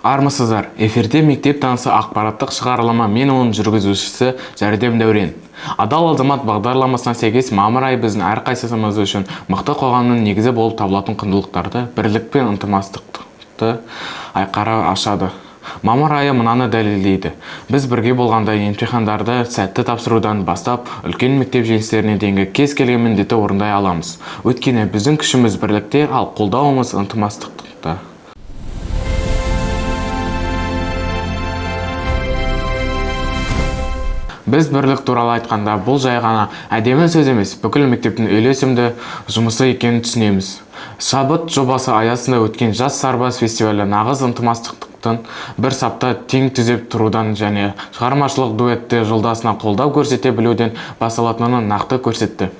Армысыздар, эфирде мектеп танысы ақпараттық шығарылымы, мен оның жүргізушісі Жәрдем Дәурен. Адал азамат бағдарламасына сәйкес мамыр айы біздің әрқайсымыз үшін мықты қоғамның негізі болып табылатын құндылықтарды, бірлік пен ынтымақтастықты айқара ашады. Мамыр айы мынаны дәлелдейді. Біз бірге болғанда емтихандарды сәтті тапсырудан бастап, үлкен мектеп жеңістеріне дейінгі кез келген міндетті орындай аламыз. Өйткені біздің күшіміз бірлікте, ал қолдауымыз ынтымақтастықта. Біз бірлік туралы айтқанда, бұл жай ғана әдемі сөз емес, бүкіл мектептің үйлесімді жұмысы екенін түсінеміз. Шабыт жобасы аясында өткен жас сарбаз фестивалі нағыз ынтымақтастықтың бір сапта тең түзеп тұрудан және шығармашылық дуэтті жолдасына қолдау көрсете білуден басталатынын нақты көрсетті.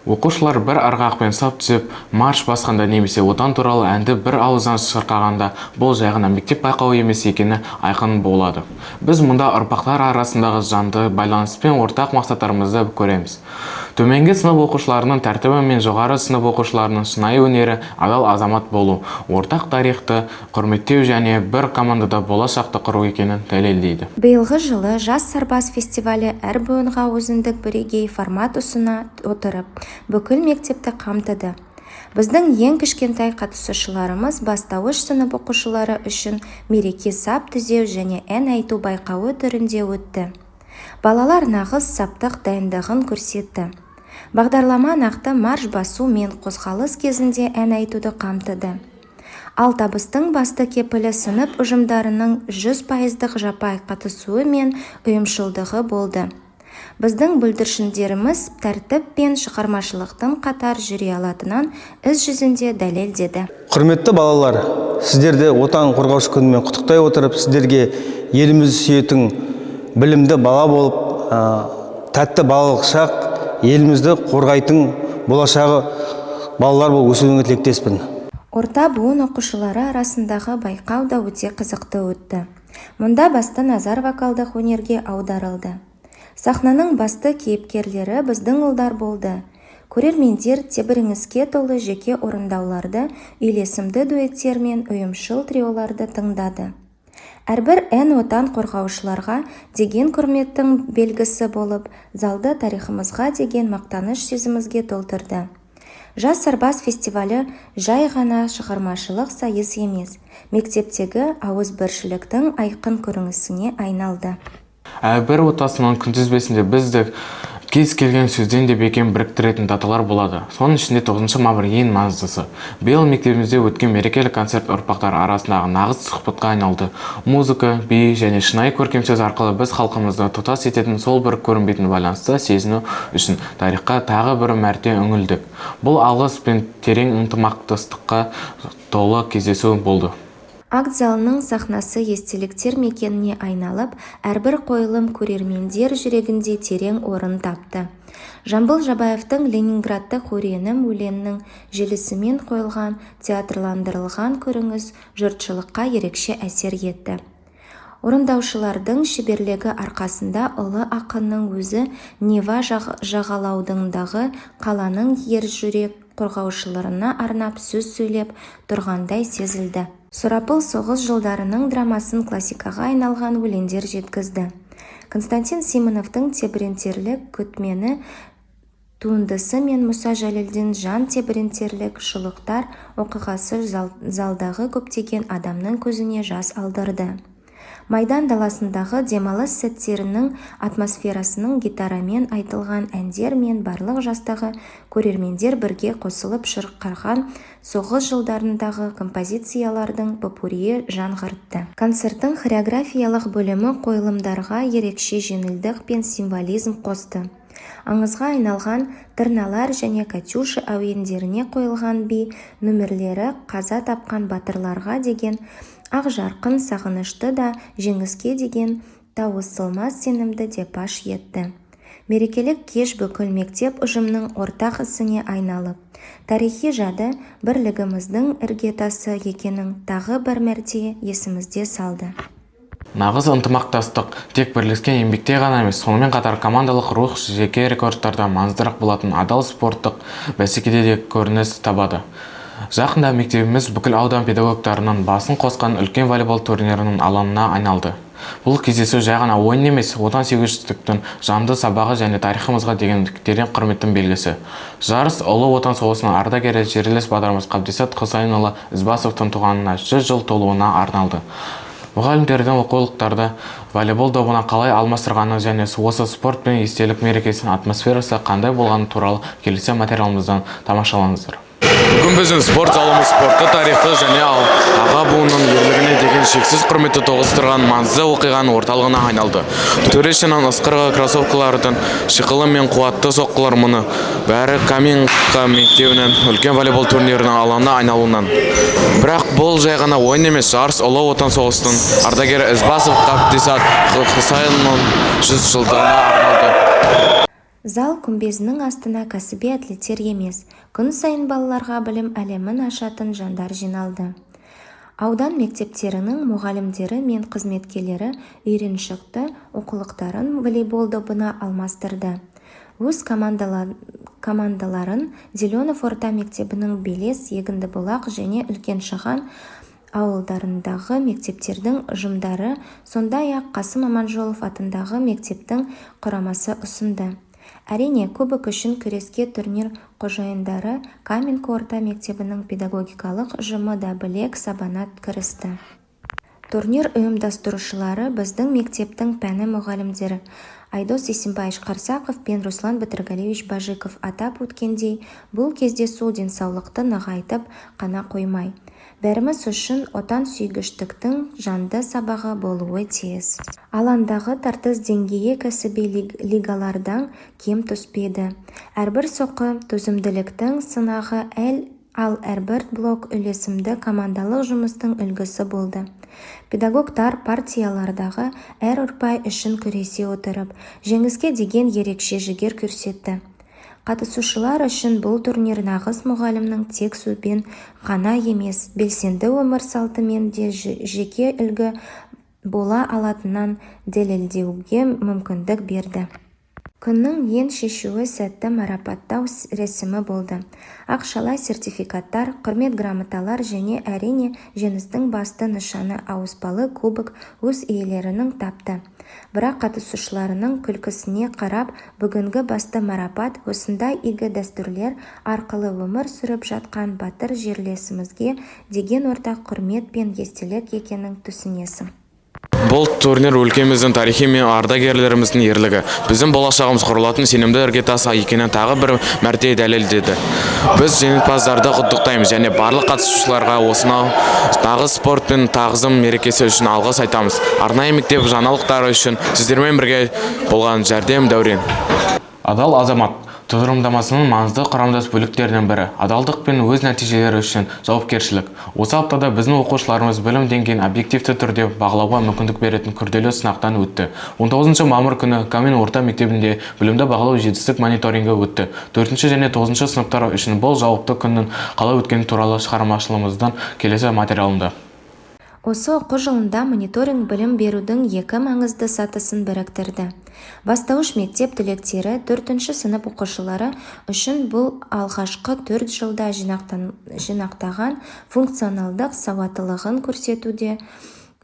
Оқушылар бір ырғақпен сап түзеп, марш басқанда немесе отан туралы әнді бір ауыздан шырқағанда, бұл жай ғана мектеп байқауы емес екені айқын болады. Біз мұнда ұрпақтар арасындағы жанды байланыс пен ортақ мақсаттарымызды көреміз. Төменгі сынып оқушыларының тәртібі мен жоғары сынып оқушыларының шынайы өнері адал азамат болу, ортақ тарихты құрметтеу және бір командада болашақты құру екенін дәлелдейді. Биылғы жылы жас сарбаз фестивалі әр буынға өзіндік бірегей формат ұсына отырып, бүкіл мектепті қамтыды. Біздің ең кішкентай қатысушыларымыз бастауыш сынып оқушылары үшін мереке сап түзеу және ән айту байқауы түрінде өтті. Балалар нағыз саптық дайындығын көрсетті. Бағдарлама нақты марш басу мен қозғалыс кезінде ән айтуды қамтыды. Ал табыстың басты кепілі сынып ұжымдарының 100% жаппай қатысуы мен ұйымшылдығы болды. Біздің бүлдіршіндеріміз тәртіп пен шығармашылықтың қатар жүре алатынын іс жүзінде дәлелдеді. Құрметті балалар, сіздерді отан қорғаушы күнімен құттықтай отырып, сіздерге елімізді сүйетін білімді бала болып, тәтті балалық шақ, елімізді қорғайтын болашағы балалар болып өсуіңізге тілектеспін. Орта буын оқушылары арасындағы байқау да өте қызықты өтті. Мұнда басты назар вокалдық өнерге аударылды. Сахнаның басты кейіпкерлері біздің ұлдар болды. Көрермендер тебіріңізге толы жеке орындауларды, үйлесімді дуэттер мен ұйымшыл триоларды тыңдады. Әрбір ән отан қорғаушыларға деген құрметтің белгісі болып, залды тарихымызға деген мақтаныш сезімізге толтырды. Жас сарбаз фестивалі жай ғана шығармашылық сайыс емес, мектептегі ауызбіршіліктің айқын көрінісіне айналды. Бір отбасының күнтізбесінде бізді кез келген сөзден де бекем біріктіретін даталар болады. Соның ішінде 9 мамыр ең маңыздысы. Биыл мектебімізде өткен мерекелік концерт ұрпақтар арасындағы нағыз сұхбатқа айналды. Музыка, би және шынайы көркем сөз арқылы біз халқымызды тұтас ететін сол бір көрінбейтін байланысты сезіну үшін тарихқа тағы бір мәрте үңілдік. Бұл алғыс пен терең ынтымақтастыққа толы кездесу болды. Акт залының сахнасы естеліктер мекеніне айналып, әрбір қойылым көрермендер жүрегінде терең орын тапты. Жамбыл Жабаевтың Ленинградты көренім өлеңінің желісімен қойылған театрландырылған көрініс жұртшылыққа ерекше әсер етті. Орындаушылардың шеберлігі арқасында ұлы ақынның өзі Нева жағалаудыңдағы қаланың ержүрек қорғаушыларына арнап сөз сөйлеп тұрғандай сезілді. Сұрапыл соғыс жылдарының драмасын классикаға айналған өлеңдер жеткізді. Константин Симоновтың тебірентерлік күтмені туындысы мен Мұса Жәлелдің жан тебірентерлік шылықтар оқиғасы залдағы көптеген адамның көзіне жас алдырды. Майдан даласындағы демалыс сәттерінің атмосферасының гитарамен айтылған әндер мен барлық жастағы көрермендер бірге қосылып шырқаған соғыс жылдарындағы композициялардың попурриі жаңғыртты. Концерттің хореографиялық бөлімі қойылымдарға ерекше жеңілдік пен символизм қосты. Аңызға айналған тырналар және Катюша әуендеріне қойылған би нөмірлері қаза тапқан батырларға деген ақ жарқын сағынышты да жеңіске деген таусылмас сенімді де паш етті. Мерекелік кеш бүкіл мектеп ұжымның ортақ ісіне айналып, тарихи жады бірлігіміздің іргетасы екенін тағы бір мәрте есімізде салды. Нағыз ынтымақтастық тек бірлескен еңбекте ғана емес, сонымен қатар командалық рух жеке рекордтарда маңыздырақ болатын адал спорттық бәсекеде де көрініс табады. Жақында мектебіміз бүкіл аудан педагогтарының басын қосқан үлкен волейбол турнирінің алаңына айналды. Бұл кездесу жай ғана ойын емес, отансүйгіштіктің жанды сабағы және тарихымызға деген терең құрметтің белгісі. Жарыс ұлы отан соғысының ардагері жерлес батырымыз Қабдесат Құсайынұлы Ізбасовтың туғанына 100 жыл толуына арналды. Мұғалімдердің оқулықтарды волейбол добына қалай алмастырғаны және осы спорт пен естелік мерекесінің атмосферасы қандай болғаны туралы келесі материалымыздан тамашалаңыздар. Бүгін біздің спорт залымыз спортты тарихты және аға буынның ерлігіне деген шексіз құрметті тоғыстырған маңызды оқиғаның орталығына айналды. Төрешінің ысқырғы кроссовкалардың шиқылы мен қуатты соққылар мұны бәрі Каменка мектебінің үлкен волейбол турнирінің алаңына айналуынан. Бірақ бұл жай ғана ойын емес, жарыс ұлы отан соғысының ардагері Ізбасов Қабдесат Құсайынұлының 100 жылдығына арналды. Зал күмбезінің астына кәсіби атлеттер емес, күн сайын балаларға білім әлемін ашатын жандар жиналды. Аудан мектептерінің мұғалімдері мен қызметкерлері үйреншікті оқулықтарын волейбол добына алмастырды. Өз командаларын Зеленов орта мектебінің Белес, Егіндібұлақ және Үлкен Шыған ауылдарындағы мектептердің ұжымдары, сондай-ақ Қасым Аманжолов атындағы мектептің құрамасы ұсынды. Әрине, көбік үшін күреске турнир қожайындары Каменка орта мектебінің педагогикалық ұжымы да білек сабана кірісті. Турнир ұйымдастырушылары біздің мектептің пәні мұғалімдері Айдос Есенбаевич Қарсақов пен Руслан Батырғалиевич Бажиков атап өткендей, бұл кездесу денсаулықты нығайтып қана қоймай, бәріміз үшін отан сүйгіштіктің жанды сабағы болуы тиіс. Алаңдағы тартыс деңгейі кәсіби лигалардан кем түспеді. Әрбір соққы төзімділіктің сынағы ал әрбір блок үйлесімді командалық жұмыстың үлгісі болды. Педагогтар партиялардағы әр ұрпай үшін күресе отырып, жеңіске деген ерекше жігер көрсетті. Қатысушылар үшін бұл турнир нағыз мұғалімнің тек сөзбен ғана емес, белсенді өмір салтымен де жеке үлгі бола алатынын дәлелдеуге мүмкіндік берді. Күннің ең шешуі сәтті марапаттау рәсімі болды. Ақшалай сертификаттар, құрмет грамоталар және әрине жеңістің басты нышаны ауыспалы кубок өз иелерінің тапты. Бірақ қатысушыларының күлкісіне қарап, бүгінгі басты марапат осындай игі дәстүрлер арқылы өмір сүріп жатқан батыр жерлесімізге деген ортақ құрмет пен естелік екенін түсінесің. Бұл турнир өлкеміздің тарихи мен ардагерлеріміздің ерлігі, біздің болашағымыз құрылатын сенімді іргетасы екенін тағы бір мәрте дәлелдеді. Біз жеңімпаздарды құттықтаймыз және барлық қатысушыларға осынау нағыз спорт пен тағзым мерекесі үшін алғыс айтамыз. Арнайы мектеп жаңалықтары үшін сіздермен бірге болған жәрдем Дәурен. Адал азамат тұжырымдамасының маңызды құрамдас бөліктерінің бірі адалдық пен өз нәтижелері үшін жауапкершілік. Осы аптада біздің оқушыларымыз білім деңгейін объективті түрде бағалауға мүмкіндік беретін күрделі сынақтан өтті. 19 мамыр күні Камен орта мектебінде білімді бағалау жетістік мониторингі өтті. 4 және 9 сыныптар үшін бұл жауапты күннің қалай өткені туралы шығармашылығымыздан келесі материалында. Осы оқу жылында мониторинг білім берудің екі маңызды сатысын біріктірді. Бастауыш мектеп түлектері 4 сынып оқушылары үшін бұл алғашқы 4 жылда жинақтаған функционалдық сауаттылығын көрсетуде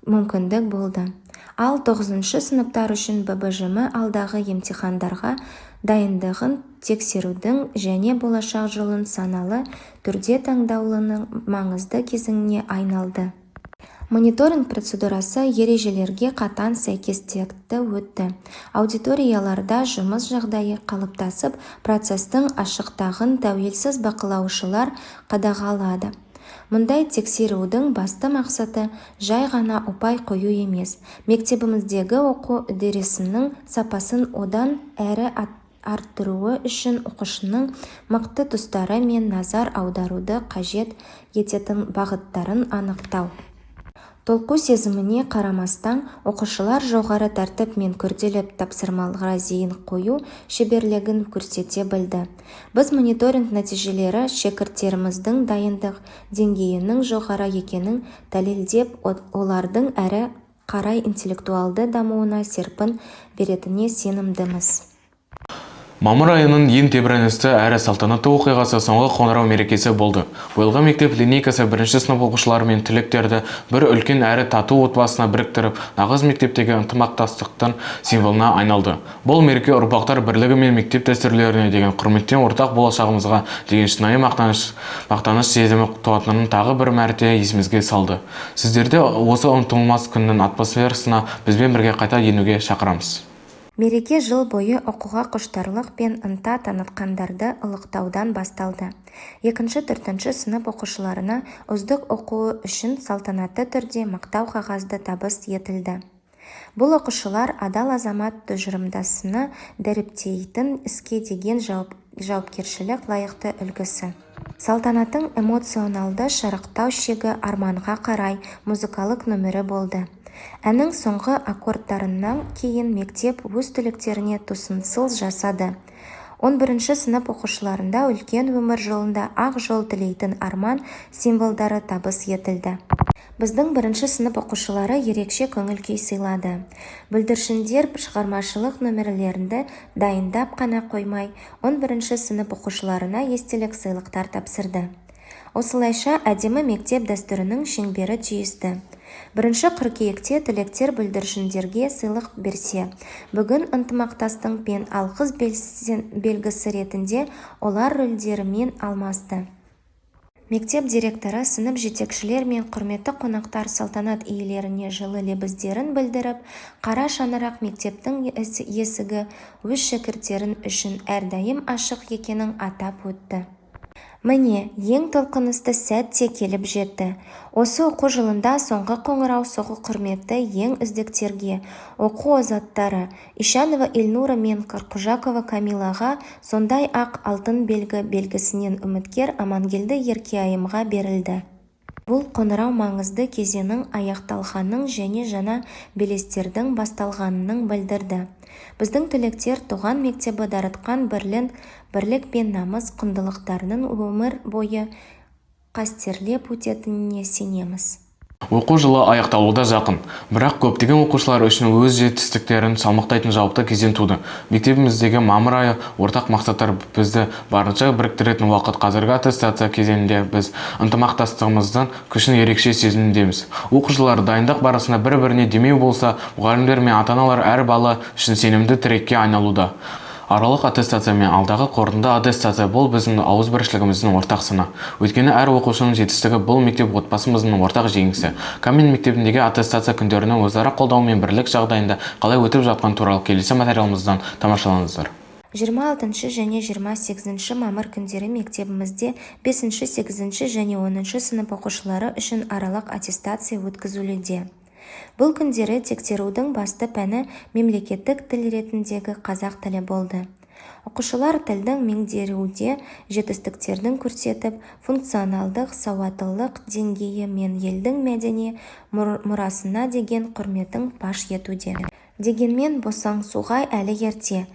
мүмкіндік болды. Ал 9 сыныптар үшін ББЖМ алдағы емтихандарға дайындығын тексерудің және болашақ жолын саналы түрде таңдаулының маңызды кезеңіне айналды. Мониторинг процедурасы ережелерге қатаң сәйкестікті өтті. Аудиторияларда жұмыс жағдайы қалыптасып, процестің ашықтығын тәуелсіз бақылаушылар қадағалады. Мұндай тексерудің басты мақсаты жай ғана ұпай қою емес, мектебіміздегі оқу үдерісінің сапасын одан әрі арттыруы үшін оқушының мықты тұстары мен назар аударуды қажет ететін бағыттарын анықтау. Толқу сезіміне қарамастан, оқушылар жоғары тәртіп мен күрделі тапсырмаларға зейін қою шеберлігін көрсете білді. Біз мониторинг нәтижелері шәкірттеріміздің дайындық деңгейінің жоғары екенін дәлелдеп, олардың әрі қарай интеллектуалды дамуына серпін беретініне сенімдіміз. Мамыр айының ең тебіреністі әрі салтанатты оқиғасы соңғы қоңырау мерекесі болды. Биылғы мектеп линейкасы бірінші сынып оқушылары мен түлектерді бір үлкен әрі тату отбасына біріктіріп, нағыз мектептегі ынтымақтастықтың символына айналды. Бұл мереке ұрпақтар бірлігі мен мектеп дәстүрлеріне деген құрметтен ортақ болашағымызға деген шынайы мақтаныш сезімі туатынын тағы бір мәрте есімізге салды. Сіздерді осы ұмытылмас күннің атмосферасына бізбен бірге қайта енуге шақырамыз. Мереке жыл бойы оқуға құштарлық пен ынта танытқандарды ылықтаудан басталды. 2-4 сынып оқушыларына үздік оқуы үшін салтанатты түрде мақтау қағазды табыс етілді. Бұл оқушылар адал азамат тұжырымдасыны дәріптейтін іске деген жауапкершілік лайықты үлгісі. Салтанаттың эмоционалды шарықтау шегі арманға қарай музыкалық нөмірі болды. Әннің соңғы аккордтарынан кейін мектеп өз түлектеріне тосынсыл жасады. 11 сынып оқушыларында үлкен өмір жолында ақ жол тілейтін арман символдары табыс етілді. Біздің 1 сынып оқушылары ерекше көңіл-күй сыйлады. Бүлдіршіндер шығармашылық нөмірлерінде дайындап қана қоймай, 11 сынып оқушыларына естелік сыйлықтар тапсырды. Осылайша әдемі мектеп дәстүрінің шеңбері түйісті. 1 қыркүйекте түлектер бүлдіршіндерге сыйлық берсе, бүгін ынтымақтастың пен алғыс белгісі ретінде олар рөлдерімен алмасты. Мектеп директоры сынып жетекшілер мен құрметті қонақтар салтанат иелеріне жылы лебіздерін білдіріп, қара шаңырақ мектептің есігі өз шәкірттерін үшін әрдайым ашық екенін атап өтті. Міне, ең толқынысты сәт те келіп жетті. Осы оқу жылында соңғы қоңырау соғу құрметті ең үздіктерге, оқу озаттары Ишанова Ильнура мен Қарқұжакова Камилаға, сондай ақ алтын белгісінен үміткер Амангелді Еркеайымға берілді. Бұл қоңырау маңызды кезеңнің аяқталғанын және жаңа белестердің басталғанын білдірді. Біздің түлектер туған мектебі дарытқан бірлік пен намыс құндылықтарының өмір бойы қастерлеп өтетініне сенеміз. Оқу жылы аяқталуға жақын, бірақ көптеген оқушылар үшін өз жетістіктерін салмақтайтын жауапты кезең туды. Мектебіміздегі мамыр айы ортақ мақсаттар бізді барынша біріктіретін уақыт. Қазіргі аттестация кезеңінде біз ынтымақтастығымыздың күшін ерекше сезінудеміз. Оқушылар дайындық барысында бір-біріне демеу болса, мұғалімдер мен ата-аналар әр бала үшін сенімді тірекке айналуда. Аралық аттестация мен алдағы қорытынды аттестация бұл біздің ауызбіршілігіміздің ортақ сыны. Өйткені әр оқушының жетістігі бұл мектеп отбасымыздың ортақ жеңісі. Камен мектебіндегі аттестация күндерінің өзара қолдау мен бірлік жағдайында қалай өтіп жатқан туралы келесі материалымыздан тамашалаңыздар. 26 және 28 мамыр күндері мектебімізде 5, 8 және 10 сынып оқушылары үшін аралық аттестация өткізілуде. Бұл күндері тексерудің басты пәні мемлекеттік тіл ретіндегі қазақ тілі болды. Оқушылар тілдің меңгеруде жетістіктерін көрсетіп, функционалдық сауаттылық деңгейі мен елдің мәдени мұрасына деген құрметін паш етуде. Дегенмен босаңсуға әлі ерте.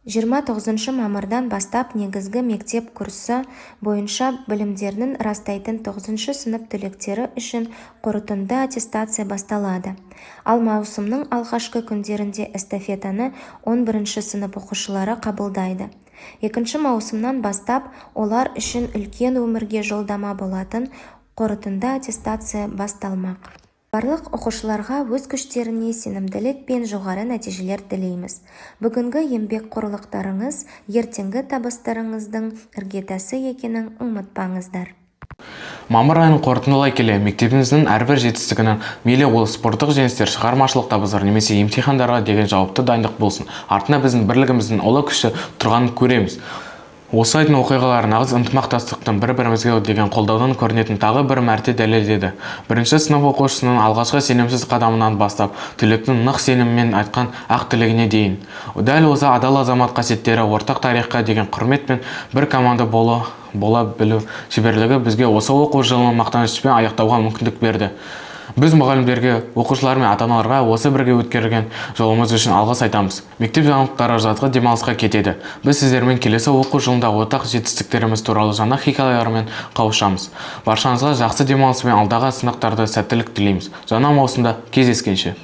29 мамырдан бастап негізгі мектеп курсы бойынша білімдерін растайтын 9 сынып түлектері үшін қорытынды аттестация басталады. Ал маусымның алғашқы күндерінде эстафетаны 11 сынып оқушылары қабылдайды. 2 маусымнан бастап олар үшін үлкен өмірге жолдама болатын қорытынды аттестация басталмақ. Барлық оқушыларға өз күштеріне сенімділік пен жоғары нәтижелер тілейміз. Бүгінгі еңбекқорлықтарыңыз ертеңгі табыстарыңыздың іргетасы екенін ұмытпаңыздар. Мамыр айын қорытындылай келе, мектебіміздің әрбір жетістігінің мейлі ол спорттық жеңістер, шығармашылық табыстар немесе емтихандарға деген жауапты дайындық болсын, артында біздің бірлігіміздің ұлы күші тұрғанын көреміз. Осы айдың оқиғалары нағыз ынтымақтастықтың бір-бірімізге деген қолдаудан көрінетін тағы бір мәрте дәлелдеді. 1 сынып оқушысының алғашқы сенімсіз қадамынан бастап, түлектің нық сеніммен айтқан ақ тілегіне дейін. Дәл осы адал азамат қасиеттері, ортақ тарихқа деген құрмет пен бір команда бола білу шеберлігі бізге осы оқу жылын мақтанышпен аяқтауға мүмкіндік берді. Біз мұғалімдерге, оқушылар мен ата-аналарға осы бірге өткерген жолымыз үшін алғыс айтамыз. Мектеп жаңалықтары жазғы демалысқа кетеді. Біз сіздермен келесі оқу жылында ортақ жетістіктеріміз туралы жаңа хикаялармен қауышамыз. Баршаңызға жақсы демалыс пен алдағы сынақтарда сәттілік тілейміз. Жаңа маусымда кездескенше.